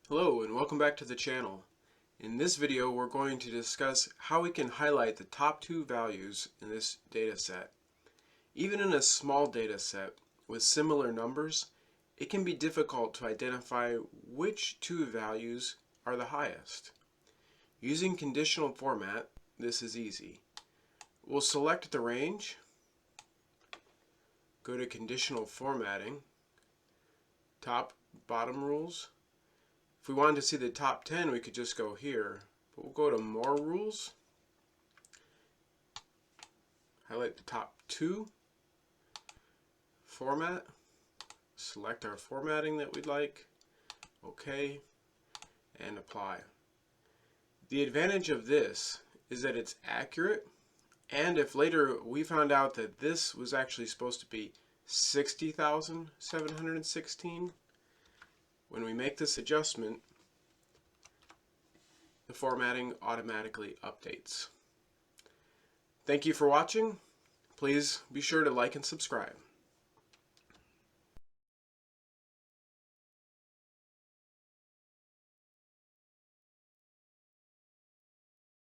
Hello and welcome back to the channel. In this video we're going to discuss how we can highlight the top two values in this data set. Even in a small data set with similar numbers, it can be difficult to identify which two values are the highest. Using conditional format, this is easy. We'll select the range, go to conditional formatting, top bottom rules. If we wanted to see the top 10, we could just go here, but we'll go to more rules, highlight the top two, format, select our formatting that we'd like, OK, and apply. The advantage of this is that it's accurate, and if later we found out that this was actually supposed to be 60,716, when we make this adjustment, the formatting automatically updates. Thank you for watching. Please be sure to like and subscribe.